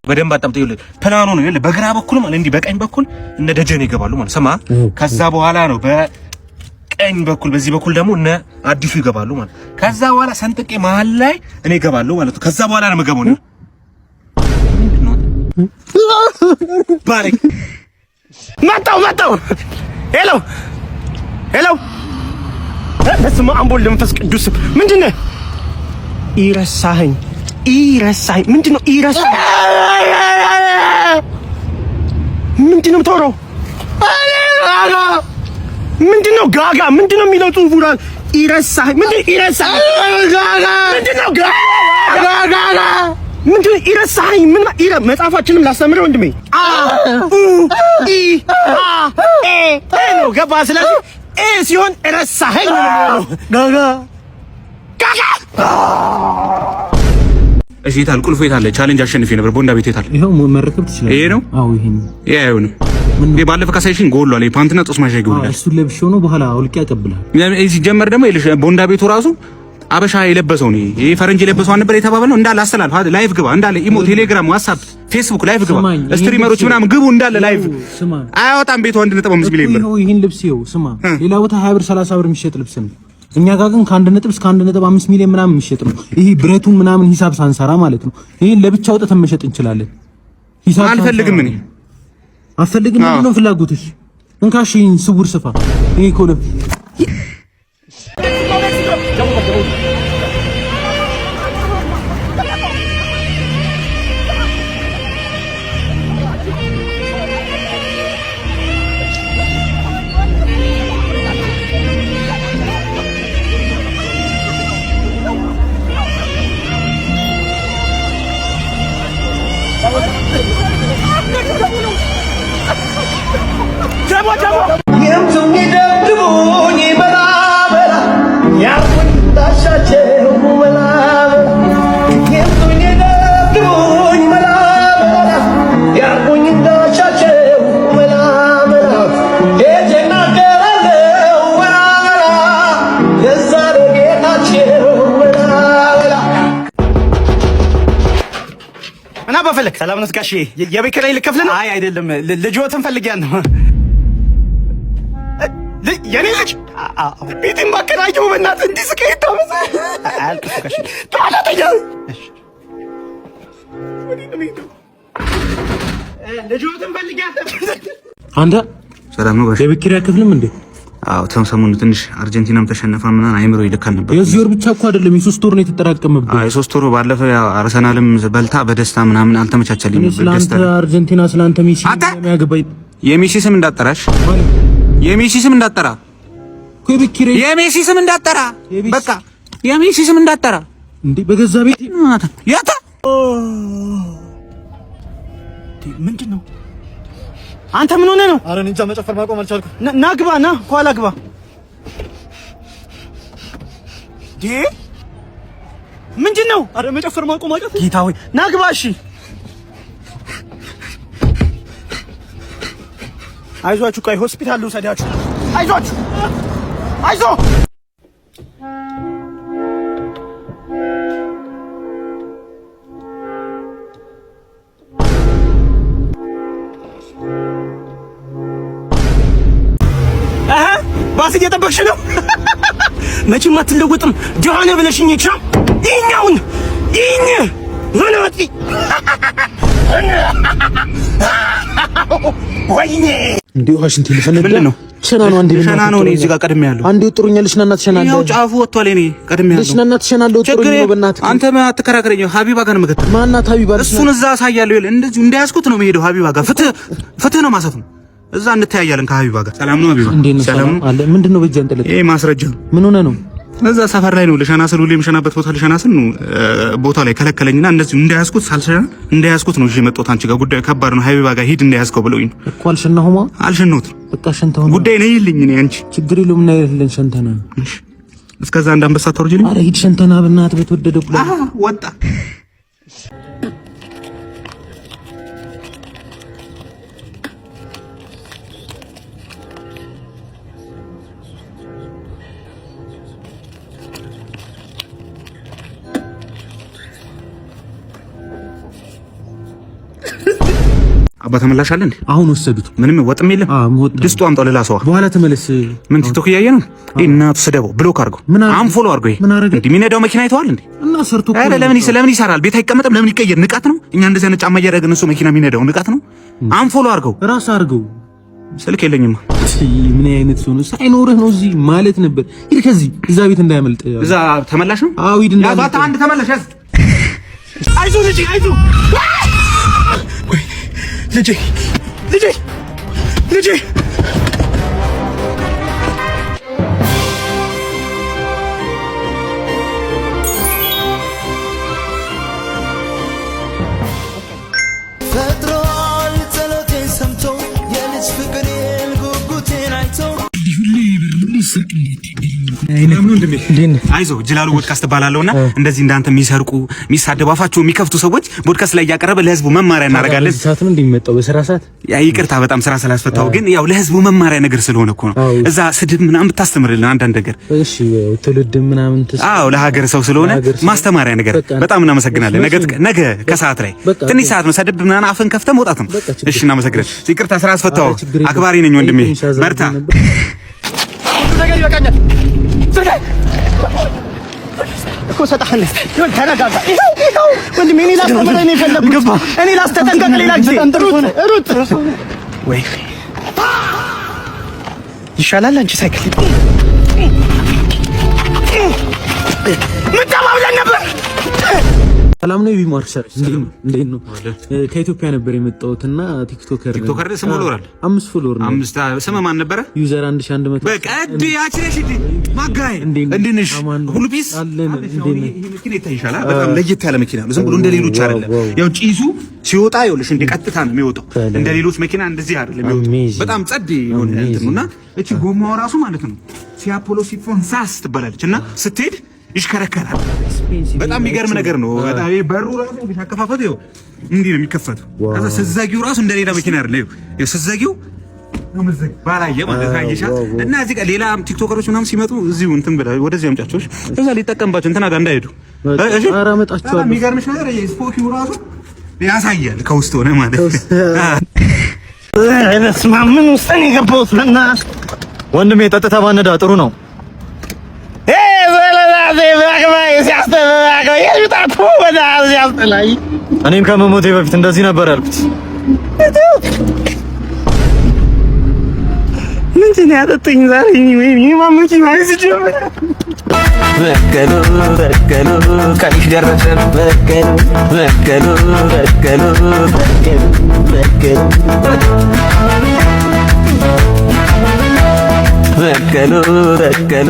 በደንብ አጣምጠው ይኸውልህ ፕላኑ ነው ይኸውልህ በግራ በኩል ማለት እንዲህ በቀኝ በኩል እነ ደጀን ይገባሉ ማለት ሰማ ከዛ በኋላ ነው በቀኝ በኩል በዚህ በኩል ደግሞ እነ አዲሱ ይገባሉ ማለት ከዛ በኋላ ሰንጥቄ መሀል ላይ እኔ እገባለሁ ማለት ነው ከዛ በኋላ ነው የምገባው ነው ባሪክ መጣው ሄሎ በስመ አብ ወወልድ ወመንፈስ ቅዱስ ምንድነው ይረሳኸኝ ምንድነው ይረሳኸኝ ምንድነው ተወራው ምንድነው ጋጋ ምንድነው የሚለው ጽሁፉ ይረሳኸኝ ምንድነው ይረሳኸኝ ምንድነው ጋጋ ምንድነው ይረሳኸኝ ምን መጽሐፋችንም ላስተምረው ወንድሜ ነው ገባ ስለዚህ ሲሆን ረሳኸኝ ጋጋ እሺ ታል ቁልፉ የታለ ቻሌንጅ አሸንፌ ነበር ቦንዳ ቤት የታለ ይሄው መረከብ ትችላለህ ይሄ ነው አዎ ይሄ ነው ያው ነው ባለፈ ካሳይሽን ጎሏል ፓንትና ጦስ ማሻይ ጎሏል እሱ ለብሼው ነው በኋላ አውልቄ ያቀብላል ሲጀመር ደግሞ ይልሽ ቦንዳ ቤቱ ራሱ አበሻ የለበሰው ነው ይሄ ፈረንጅ የለበሰው ነበር የተባባለው እንዳለ አስተላልፍ ላይቭ ግባ እንዳለ ኢሞ ቴሌግራም ዋትስአፕ ፌስቡክ ላይቭ ግባ ስትሪመሮች ምናምን ግቡ እንዳለ ላይቭ አያወጣም ቤቱ 1.5 ሚሊዮን ብር ይሄን ልብስ ይኸው ስማ ሌላ ቦታ 20 ብር 30 ብር የሚሸጥ ልብስ ነው እኛ ጋር ግን ከ1 እስከ 1.5 ሚሊዮን ምናምን የሚሸጥ ነው ይሄ ብረቱን ምናምን ሂሳብ ሳንሰራ ማለት ነው ይሄን ለብቻ አውጥተን መሸጥ እንችላለን ሂሳብ አልፈልግም እኔ አልፈልግም ነው ፍላጎትሽ እንካሽ ይሄን ስውር ስፋ ይሄ ኮለ በፈለክ ሰላም ነው ጋሼ የቤት ኪራይ ልከፍል አይ አይደለም ልጅዎትን ፈልጊያን ነው የኔ ልጅ ቤቴን ባከራየው በእናትህ እንዲህ ስቀይ ታመሰ አልኩሽ ጋሼ ታላተኛ ልጅዎትን ፈልጊያን አንተ ሰላም ነው ጋሼ የቤት ኪራይ ክፍልም እንዴ አዎ ሰሞኑን ትንሽ አርጀንቲናም ተሸነፈ ምናምን አይምሮ ይልካል ነበር የዚህ ወር ብቻ እኮ አይደለም የሶስት ወር ነው የተጠራቀመበት አይ ሶስት ወር ባለፈው ያው አርሰናልም በልታ በደስታ ምናምን አልተመቻቸልኝ ነበር ደስታ አርጀንቲና ስላንተ ሜሲ የሚያገባኝ የሜሲ ስም እንዳጠራሽ የሜሲ ስም እንዳጠራ የሜሲ ስም እንዳጠራ በቃ የሜሲ ስም እንዳጠራ እንዴ በገዛ ቤት ያታ ምንድነው አንተ ምን ሆነ ነው? አረ እንጃ መጨፈር ማቆም አልቻልኩም። ና ግባ ና ኋላ ግባ። ምንድነው? አረ መጨፈር ማቆም አልቻልኩም። ጌታ ሆይ ና ግባ። እሺ አይዟችሁ፣ ቆይ ሆስፒታል ልውሰዳችሁ። አይዟችሁ፣ አይዞ ባስ እየጠበቅሽ ነው። መቼም አትለወጥም። ጆሃነ ብለሽኝ ይቻ ይኛውን ይኝ ወናቲ ወይኔ እንዴ ዋሽንት ይልፈነዳ ምንድነው? ሸና ነው አንዴ ሸና ነው። እኔ እዚህ ጋር ቀድሜ ያለው አንዴ ጥሩኛል። ሸና እናት ሸና አለ ያው ጫፉ ወጥቷል። እኔ ቀድሜ ያለው ሸና እናት ሸና አለ ጥሩኝ ነው። በእናትህ አንተ አትከራከረኝ። ሀቢባ ጋር ነው የምገተው። ማናት ሀቢባ? እሱን እዛ አሳያለሁ። ይል እንደዚህ እንዳያስኩት ነው የምሄደው። ሀቢባ ጋር ፍትህ ነው ማሰፍ ነው። እዛ እንተያያለን ከሀቢባ ጋር። ሰላም ነው ሀቢባ? ሰላም አለ። ምንድነው በእጅ አንጠለጥ? ይሄ ማስረጃ ምን ሆነ ነው? እዛ ሰፈር ላይ ነው ለሸና ስሉ ለምሸናበት ቦታ ለሸና ስል ነው ቦታ ላይ ከለከለኝና እንደዚህ እንዳያስኩት ሳልሸና እንዳያስኩት ነው እሺ መጣሁት። አንቺ ጋር ጉዳዩ ከባድ ነው ሀቢባ ጋር ሂድ እንዳያስከው ብለውኝ እኮ አልሸናሁማ። አልሸናሁት በቃ ሸንተው ጉዳይ ነው ይልኝ። እኔ አንቺ ችግር የለውም እና ይልኝ ሸንተና እስከዛ እንዳንበሳ ተወርጅልኝ። አረ ሂድ ሸንተና በእናትህ በተወደደ ብላ ወጣ አባ ተመላሽ አለ እንዴ? አሁን ወሰዱት። ምንም ወጥም የለም። ድስቱ አምጣው ሌላ ሰው በኋላ ተመለስ። ምን ቲክቶክ እያየ ነው? እናቱ ስደበው ብሎክ አድርገው አንፎሎ አድርገው። እንዴ የሚነዳው መኪና አይተዋል እንዴ? እና ሰርቶ አረ ለምን ይሰራል? ቤት አይቀመጥም? ለምን ይቀየር? ንቃት ነው። እኛ እንደዚህ አይነት ጫማ እያደረግን እሱ መኪና የሚነዳው ንቃት ነው። አንፎሎ አድርገው ራስ አድርገው። ስልክ የለኝማ። ምን አይነት ሰው ነው? ሳይኖርህ ነው እዚህ ማለት ነበር። ሂድ ከዚህ እዛ ቤት እንዳያመልጥ። እዛ ተመላሽ ነው። አዎ ሂድ እንዳያመልጥ። ያው አንድ ተመላሽ ያዝ። አይዞህ ልጄ አይዞህ። ወይ ልጄ ልጄ ልጄ ፈጥሯል ጸሎቴን ሰምቶ የልጅ ፍቅሬን ጉጉቴን አይቶ አይዞህ ጅላሉ ፖድካስት ባላለውና እንደዚህ እንዳንተ የሚሰርቁ የሚሳደቡ አፋቸው የሚከፍቱ ሰዎች ፖድካስት ላይ ያቀረበ ለህዝቡ መማሪያ እናደርጋለን። ሰዓት ነው እንደሚመጣው በስራ ሰዓት። ያ ይቅርታ በጣም ስራ ስላስፈታው፣ ግን ያው ለህዝቡ መማሪያ ነገር ስለሆነ እኮ ነው። እዛ ስድብ ምናምን ብታስተምርልን አንዳንድ ነገር። እሺ ትውልድ ምናምን አዎ ለሀገር ሰው ስለሆነ ማስተማሪያ ነገር በጣም እናመሰግናለን። ነገ ከሰዓት ላይ ትንሽ ሰዓት ነው ሰድብ ምናምን አፍን ከፍተህ መውጣት ነው። እሺ እናመሰግናለን። ይቅርታ ስራ አስፈታው። አክባሪ ነኝ ወንድሜ፣ በርታ። ነገር ይበቃኛል። እኮ ሰጣህልህ ይሁን ተረጋጋ። ይኸው ወንድሜ እኔ ላስተምርህ ነው የፈለኩት። እኔ ላስተጠንቀቅ ሌላ ጊዜ ሩጥ ወይ ይሻላል። አንቺ ሳይክል ምን ተባብለን ነበር? ሰላም ነው ቢማርሻል። እንዴት ነው? ከኢትዮጵያ ነበር የመጣሁትና ቲክቶከር ስም ፎሎወር 5 ፎሎወር ነው። 5 ስም ማን ነበረ? ዩዘር 1100 በቃ ያቺ ማጋይ እንድንሽ ሁሉ ፒስ አለን። ይሄ መኪና ይታይሻል። በጣም ለየት ያለ መኪና ነው። ዝም ብሎ እንደ ሌሎች አይደለም። ያው ጪሱ ሲወጣ ይኸውልሽ እንደ ቀጥታ ነው የሚወጣው። እንደ ሌሎች መኪና እንደዚህ አይደለም የሚወጣው። በጣም ጸድ የሆነ እንትን ነውና እቺ ጎማው ራሱ ማለት ነው ሲያፖሎ ሲፎንሳስ ትባላለች እና ስትሄድ ይሽከረከራል። በጣም የሚገርም ነገር ነው። በጣም በሩ ራሱ ቢታከፋፈት ይኸው እንዲህ ነው የሚከፈተው። ከዛ ስዘጊው ራሱ እንደ ሌላ መኪና አይደለም። ይኸው ስዘጊው ባላየ ማለት አይሻ እና እዚህ ጋር ሌላ ቲክቶከሮች ምናምን ሲመጡ እዚሁ እንትን ብላ ወደዚህ አምጫቸው ከዛ ሊጠቀምባቸው እንትና ጋር እንዳይሄዱ። እሺ ኧረ አመጣቸዋለሁ። የሚገርምሽ ነገር ስፖኪው ራሱ ያሳያል ከውስጥ ሆነ ማለት ነው። በስመ አብ ምን ውስጥ ነው የገባሁት? ወንድሜ ጠጥተህ ባነዳ ጥሩ ነው። እኔም ከመሞቴ በፊት እንደዚህ ነበር ያልኩት። ምንድን ነው ያጠጡኝ ዛሬ? ማሙቂ ማለት ጀመረ። በቀሉ ቀንሽ ደረሰ። በቀሉ